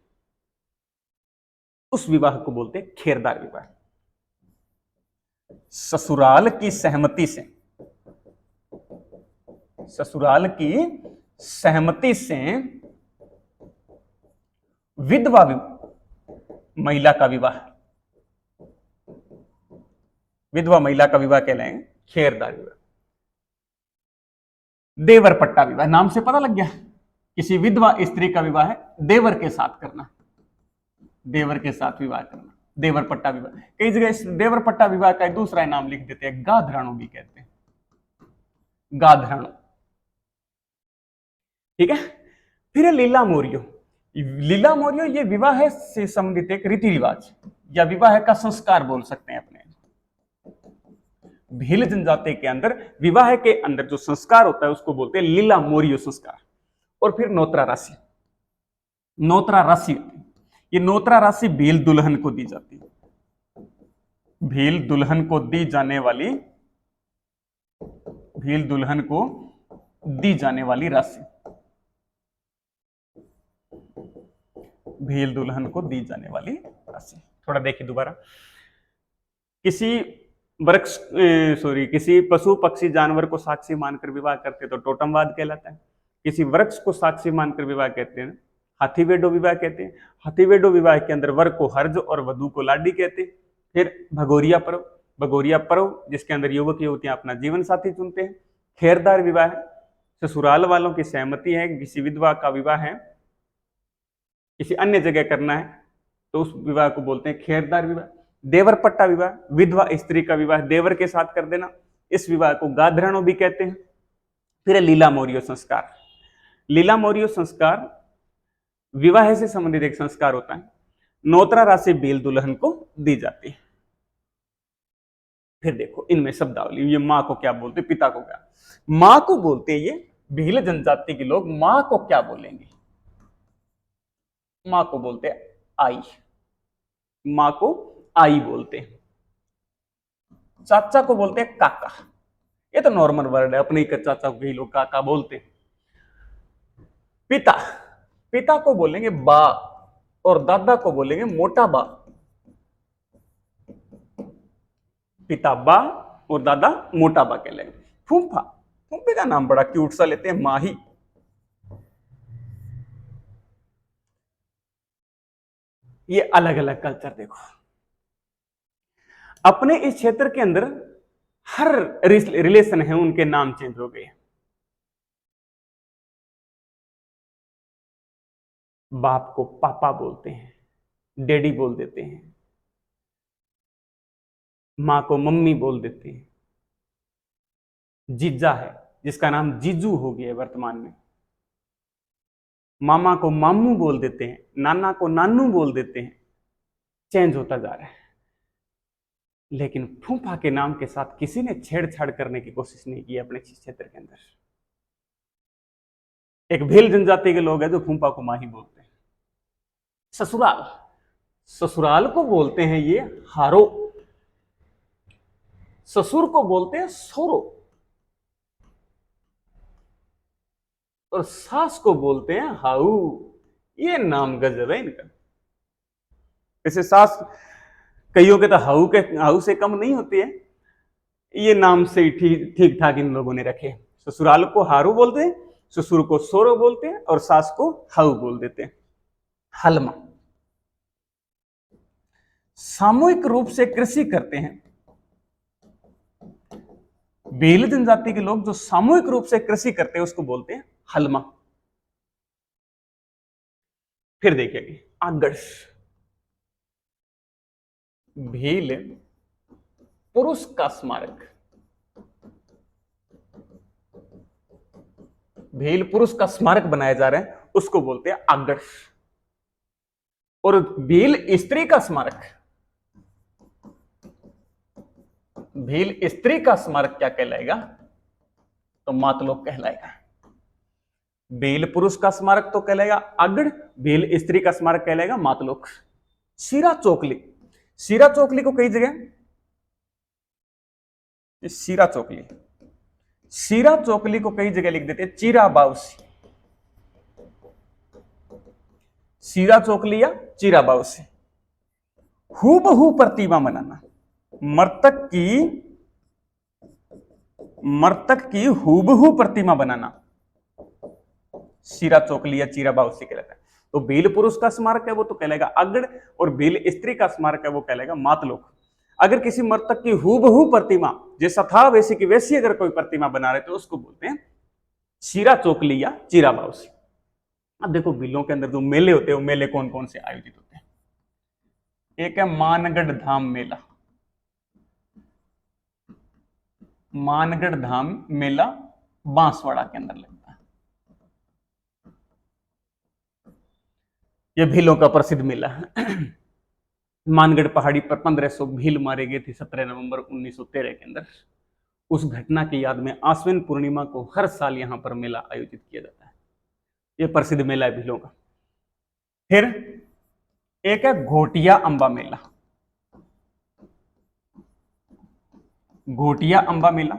उस विवाह को बोलते हैं खेरदार विवाह। ससुराल की सहमति से, ससुराल की सहमति से विधवा महिला का विवाह, विधवा महिला का विवाह कहलाएंगे खेरदार विवाह। देवर पट्टा विवाह, नाम से पता लग गया, किसी विधवा स्त्री का विवाह है देवर के साथ करना, देवर के साथ विवाह करना, देवर पट्टा विवाह। कई जगह इस देवर पट्टा विवाह का दूसरा नाम लिख देते हैं, गाधराणु भी कहते हैं, गाधराणु। ठीक है। फिर लीला मोरियो, लीला मोरियो ये विवाह से संबंधित एक रीति रिवाज या विवाह का संस्कार बोल सकते हैं अपने। भील जनजाति के अंदर विवाह के अंदर जो संस्कार होता है उसको बोलते हैं लीला मोरियो संस्कार। और फिर नोत्रा राशि, नोत्रा राशि, ये नोत्रा राशि भील दुल्हन को दी जाती है। भील दुल्हन को दी जाने वाली, भील दुल्हन को दी जाने वाली राशि, भील दुल्हन को दी जाने वाली राशि। थोड़ा देखिए दोबारा। किसी वृक्ष किसी पशु पक्षी जानवर को साक्षी मानकर विवाह करते तो टोटमवाद कहलाता है। किसी वृक्ष को साक्षी मानकर विवाह कहते हैं, हाथीवेडो विवाह कहते हैं। हाथीवेडो विवाह के अंदर वर को हर्ज और वधु को लाडी कहते हैं। फिर भगोरिया पर्व जिसके अंदर युवक युवतियां अपना जीवन साथी चुनते हैं। खेरदार विवाह ससुराल वालों की सहमति है, किसी विधवा का विवाह है किसी अन्य जगह करना है तो उस विवाह को बोलते हैं खेरदार विवाह। देवर पट्टा विवाह, विधवा स्त्री का विवाह देवर के साथ कर देना, इस विवाह को गाधरणो भी कहते हैं। फिर लीला मोरियो संस्कार। लीला मोरियो संस्कार विवाह से संबंधित एक संस्कार होता है। नोतरा राशि बेल दुल्हन को दी जाती है। फिर देखो इनमें शब्दावली, ये माँ को क्या बोलते, पिता को क्या। माँ को बोलते हैं ये भील जनजाति के लोग, माँ को क्या बोलेंगे, माँ को बोलते हैं आई, माँ को आई बोलते हैं। चाचा को बोलते हैं काका, ये तो नॉर्मल वर्ड है, अपने चाचा को ही लोग काका बोलते हैं। पिता को बोलेंगे बा और दादा को बोलेंगे मोटा बा। पिता बा और दादा मोटा बा कहलेंगे। फूफे का नाम बड़ा क्यूट सा लेते हैं, माही। ये अलग अलग कल्चर देखो। अपने इस क्षेत्र के अंदर हर रिलेशन है उनके नाम चेंज हो गए। बाप को पापा बोलते हैं, डैडी बोल देते हैं। मां को मम्मी बोल देते हैं। जीजा है जिसका नाम जीजू हो गया वर्तमान में। मामा को मामू बोल देते हैं, नाना को नानू बोल देते हैं। चेंज होता जा रहा है। लेकिन फूफा के नाम के साथ किसी ने छेड़छाड़ करने की कोशिश नहीं की अपने क्षेत्र के अंदर। एक भील जनजाति के लोग हैं जो फूफा को माही बोलते हैं। ससुराल को बोलते हैं ये हारो, ससुर को बोलते हैं सोरो, और सास को बोलते हैं हाउ। ये नाम गजब है इनका। ऐसे सास कईयों के तो हाउ से कम नहीं होती है। ये नाम से ठीक ठाक इन लोगों ने रखे। ससुराल को हारू बोलते हैं, ससुर को सोरो बोलते हैं और सास को हाउ बोल देते हैं। हलमा। सामूहिक रूप से कृषि करते हैं। भील जनजाति के लोग जो सामूहिक रूप से कृषि करते हैं उसको बोलते हैं हलमा। फिर देखिए आगर्ष। भील पुरुष का स्मारक, भील पुरुष का स्मारक बनाया जा रहा है उसको बोलते हैं आगर्ष। और भील स्त्री का स्मारक, भील स्त्री का स्मारक क्या कहलाएगा, तो मातलोक कहलाएगा। भील पुरुष का स्मारक तो कहलाएगा अगड़, भील स्त्री का स्मारक कहलाएगा मातलोक। शीरा चोकली, शीरा चोकली को कई जगह शीरा चोकली, शीरा चोकली को कई जगह लिख देते हैं चीरा बाउसी। शीरा चोकली या चीरा बाउसी। हूबहू प्रतिमा बनाना, मर्तक की हूबहू प्रतिमा बनाना शीरा चोकली या चीरा बाउसी कहलाता है। तो भील पुरुष का स्मारक है वो तो कहलाएगा अगड़, और भील स्त्री का स्मारक है वो कहलाएगा मातलोक। अगर किसी मर्तक की हूबहू प्रतिमा जैसा था वैसी की वैसी अगर कोई प्रतिमा बना रहे तो उसको बोलते हैं शीरा चोकली या चीरा बाउसी। अब देखो भीलों के अंदर जो मेले होते हैं वो मेले कौन कौन से आयोजित होते हैं। एक है मानगढ़ धाम मेला। मानगढ़ धाम मेला बांसवाड़ा के अंदर लगता है। यह भीलों का प्रसिद्ध मेला है। मानगढ़ पहाड़ी पर 1500 भील मारे गए थे 17 नवंबर 1913 के अंदर। उस घटना की याद में आश्विन पूर्णिमा को हर साल यहां पर मेला आयोजित किया जाता है। यह प्रसिद्ध मेला है भीलों का। फिर एक है घोटिया अंबा मेला। घोटिया अंबा मेला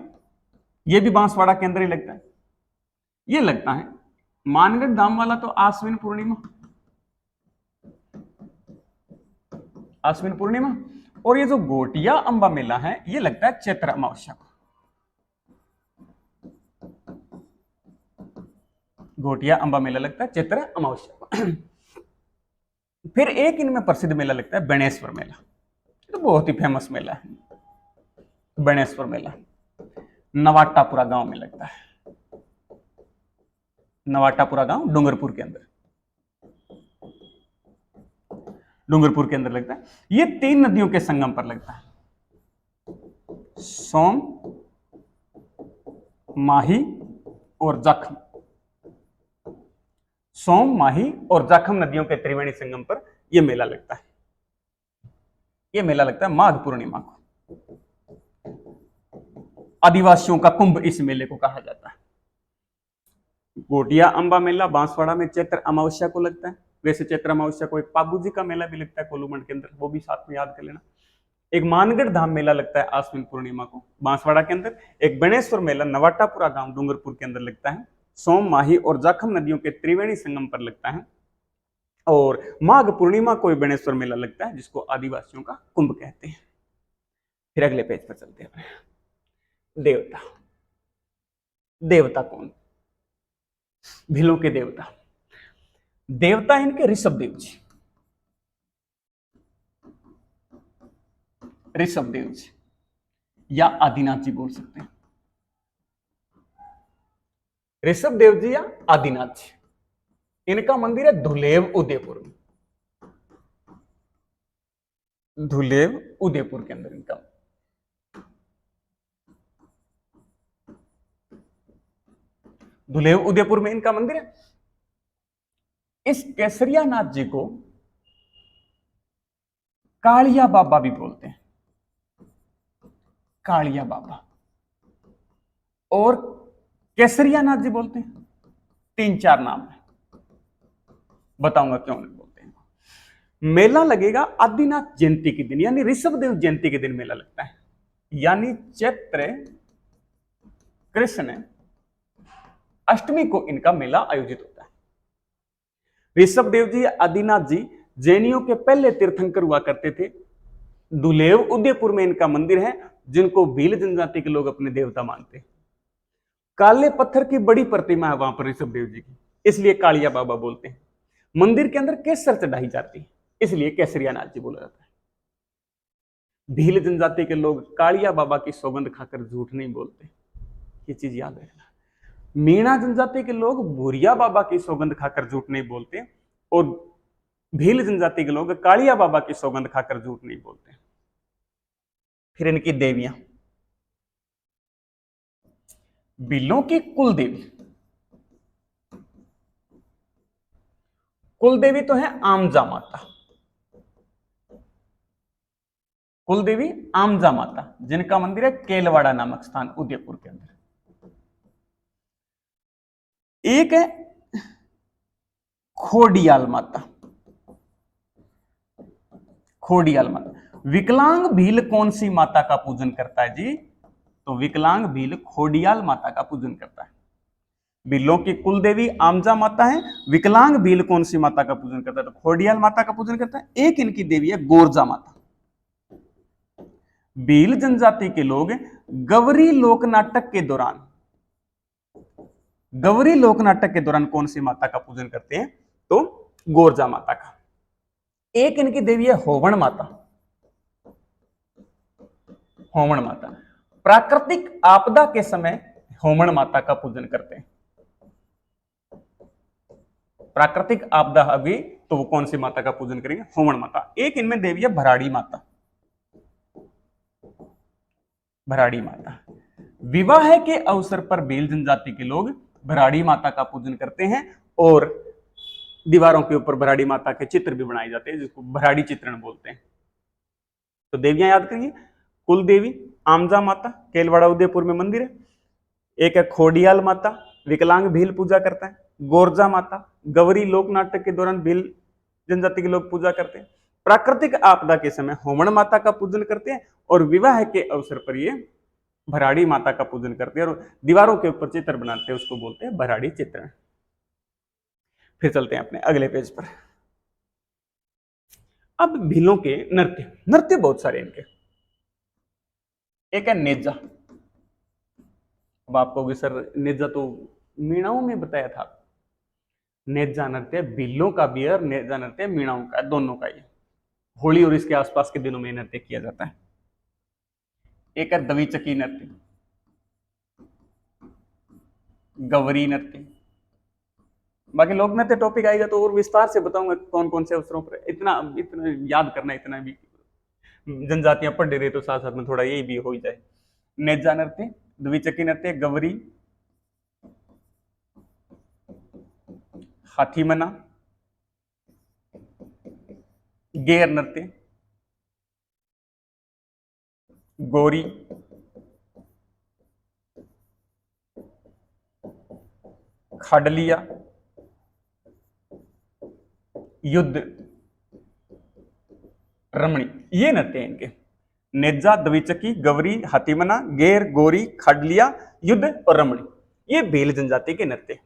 यह भी बांसवाड़ा के अंदर ही लगता है। यह लगता है मानगढ़ धाम वाला तो आश्विन पूर्णिमा, आश्विन पूर्णिमा। और ये जो गोटिया अंबा मेला है ये लगता है चैत्र अमावस्या को। गोटिया अंबा मेला लगता है चैत्र अमावस्या को। फिर एक इनमें प्रसिद्ध मेला लगता है बेणेश्वर मेला, तो बहुत ही फेमस मेला है बेणेश्वर मेला। नवाटापुरा गांव में लगता है, नवाटापुरा गांव डूंगरपुर के अंदर, डूंगरपुर के अंदर लगता है। ये 3 नदियों के संगम पर लगता है, सोम, माही और जाखम। सोम, माही और जाखम नदियों के त्रिवेणी संगम पर यह मेला लगता है। यह मेला लगता है माघ पूर्णिमा को। आदिवासियों का कुंभ इस मेले को कहा जाता है। गोटिया अंबा मेला बांसवाड़ा में चैत्र अमावस्या को लगता है। वैसे चैत्र अमावस्या को एक पाबूजी का मेला भी लगता है कोलूमंड के अंदर, वो भी साथ में याद कर लेना। एक मानगढ़ धाम मेला लगता है आश्विन पूर्णिमा को बांसवाड़ा के अंदर। एक बेणेश्वर मेला नवाटापुरा गांव डूंगरपुर के अंदर लगता है। सोम, माही और जाखम नदियों के त्रिवेणी संगम पर लगता है। और माघ पूर्णिमा को बेणेश्वर मेला लगता है, जिसको आदिवासियों का कुंभ कहते हैं। फिर अगले पेज पर चलते हैं। देवता, देवता कौन? भीलों के देवता, देवता इनके ऋषभ देव जी। ऋषभ देव जी या आदिनाथ जी बोल सकते हैं। ऋषभ देव जी या आदिनाथ जी, इनका मंदिर है धुलेव उदयपुर में। धुलेव उदयपुर के अंदर इनका, धुलेव उदयपुर में इनका मंदिर है। इस केसरिया नाथ जी को कालिया बाबा भी बोलते हैं, कालिया बाबा। और केसरिया नाथ जी बोलते हैं, 3-4 नाम है, बताऊंगा क्यों नहीं बोलते हैं। मेला लगेगा आदिनाथ जयंती के दिन, यानी ऋषभ देव जयंती के दिन मेला लगता है, यानी चैत्र कृष्ण अष्टमी को इनका मेला आयोजित होता है। ऋषभ देव जी आदिनाथ जी जैनियों के पहले तीर्थंकर हुआ करते थे। दुलेव उदयपुर में इनका मंदिर है, जिनको भील जनजाति के लोग अपने देवता मानते हैं। काले पत्थर की बड़ी प्रतिमा है वहां पर ऋषभ देव जी की, इसलिए कालिया बाबा बोलते हैं। मंदिर के अंदर केसर चढ़ाई जाती है, इसलिए केसरिया नाथ जी बोला जाता है। भील जनजाति के लोग कालिया बाबा की सौगंध खाकर झूठ नहीं बोलते, ये चीज याद रखना। मीणा जनजाति के लोग भूरिया बाबा की सौगंध खाकर झूठ नहीं बोलते, और भील जनजाति के लोग कालिया बाबा की सौगंध खाकर झूठ नहीं बोलते। फिर इनकी देवियां, भीलों की कुल देवी, कुल देवी तो है आमजा माता। कुल देवी आमजा माता, जिनका मंदिर है केलवाड़ा नामक स्थान उदयपुर के अंदर। एक है खोडियाल माता। खोडियाल माता, विकलांग भील कौन सी माता का पूजन करता है जी? तो विकलांग भील खोडियाल माता का पूजन करता है। भीलों की कुल देवी आमजा माता है, विकलांग भील कौन सी माता का पूजन करता है? तो खोडियाल माता का पूजन करता है। एक इनकी देवी है गोरजा माता। भील जनजाति के लोग गवरी लोक नाटक के दौरान, गवरी लोक नाटक के दौरान कौन सी माता का पूजन करते हैं? तो गोरजा माता का। एक इनकी देवी है होवण माता। होमण माता, प्राकृतिक आपदा के समय होमण माता का पूजन करते हैं। प्राकृतिक आपदा अभी तो वो कौन सी माता का पूजन करेंगे? होमण माता। एक इनमें देवी है भराड़ी माता। भराड़ी माता, विवाह के अवसर पर भील जनजाति के लोग भराड़ी माता का पूजन करते हैं, और दीवारों के ऊपर भराड़ी माता के चित्र भी बनाए जाते हैं, जिसको भराड़ी चित्रण बोलते हैं। तो देवियां याद करिए, कुल देवी आमजा माता, केलवाड़ा उदयपुर में मंदिर है। एक है खोडियाल माता, विकलांग भील पूजा करता है। गोरजा माता, गवरी लोक नाटक के दौरान भील जनजाति के लोग पूजा करते हैं। प्राकृतिक आपदा के समय होमण माता का पूजन करते हैं, और विवाह के अवसर पर ये भराड़ी माता का पूजन करते हैं, और दीवारों के ऊपर चित्र बनाते हैं, उसको बोलते हैं भराड़ी चित्रण। फिर चलते हैं अपने अगले पेज पर। अब भीलों के नृत्य, नृत्य बहुत सारे इनके। एक है नेजा। अब आप कहोगे सर नेजा तो मीणाओं में बताया था। नेजा नृत्य भीलों का भी है और नेजा नृत्य मीणाओं का, दोनों का ही। होली और इसके आसपास के दिनों में नृत्य किया जाता है। एक है दवीचकी नृत्य, गवरी नृत्य। बाकी लोक नृत्य टॉपिक आएगा तो और विस्तार से बताऊंगा कौन कौन से अवसरों पर। इतना इतना याद करना, इतना भी जनजातियां पढ़ रहे तो साथ साथ में थोड़ा यही भी हो जाए। नेजा नृत्य, द्विचक्री नृत्य, गवरी, हाथी मना, गेर नृत्य, गोरी, खाडलिया, युद्ध, रमणी। ये नृत्य हैं इनके। नेजा, द्विचकी, गवरी, हाथीमना, गेर, गोरी, खाडलिया, युद्ध और रमणी। ये भील जनजाति के नृत्य।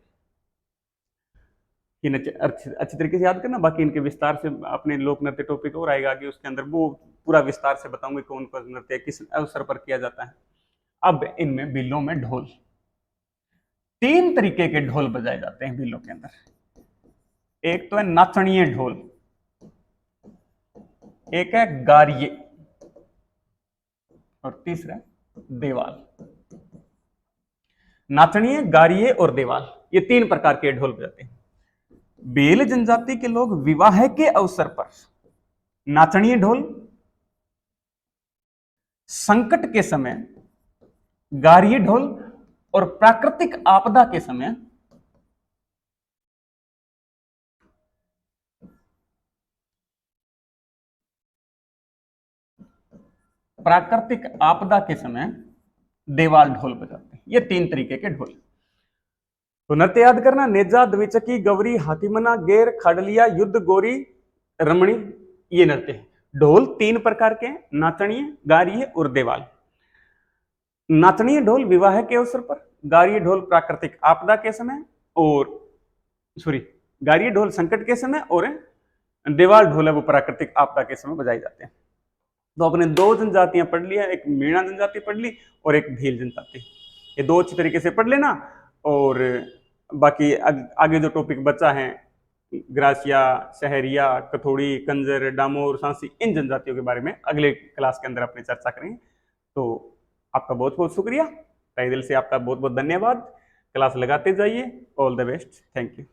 ये नृत्य अच्छी तरीके से याद करना। बाकी इनके विस्तार से अपने लोक नृत्य टॉपिक और आएगा आगे, उसके अंदर वो पूरा विस्तार से बताऊंगे कौन कौन नृत्य किस अवसर पर किया जाता है। अब इनमें भीलों में ढोल, 3 तरीके के ढोल बजाए जाते हैं भीलों के अंदर। एक तो है नाचणीय ढोल, एक है गारिये और तीसरा देवाल। नाचणीय, गारिये और देवाल, ये 3 प्रकार के ढोल बजाते हैं। भील जनजाति के लोग विवाह के अवसर पर नाचणीय ढोल, संकट के समय गारिये ढोल और प्राकृतिक आपदा के समय देवाल ढोल बजाते हैं। ये 3 तरीके के ढोल। तो नृत्य याद करना, नेजा, द्विचकी, गवरी, हाथीमना, गेर, खाडलिया, युद्ध, गोरी, रमणी। ये नृत्य है। ढोल 3 प्रकार के, नाचणीय, गारिये और देवाल। नाचणीय ढोल विवाह के अवसर पर, गारिये ढोल प्राकृतिक आपदा के समय, और गारिये ढोल संकट के समय, और देवाल ढोल है वो प्राकृतिक आपदा के समय बजाए जाते हैं। तो अपने 2 जनजातियां पढ़ लिया, एक मीणा जनजाति पढ़ ली और एक भील जनजाति। ये 2 अच्छी तरीके से पढ़ लेना। और बाकी आगे जो टॉपिक बचा है, ग्रासिया, सहरिया, कथोड़ी, कंजर, डामोर, सांसी, इन जनजातियों के बारे में अगले क्लास के अंदर अपनी चर्चा करेंगे। तो आपका बहुत बहुत शुक्रिया, तहे दिल से आपका बहुत बहुत धन्यवाद। क्लास लगाते जाइए। All the best, thank you.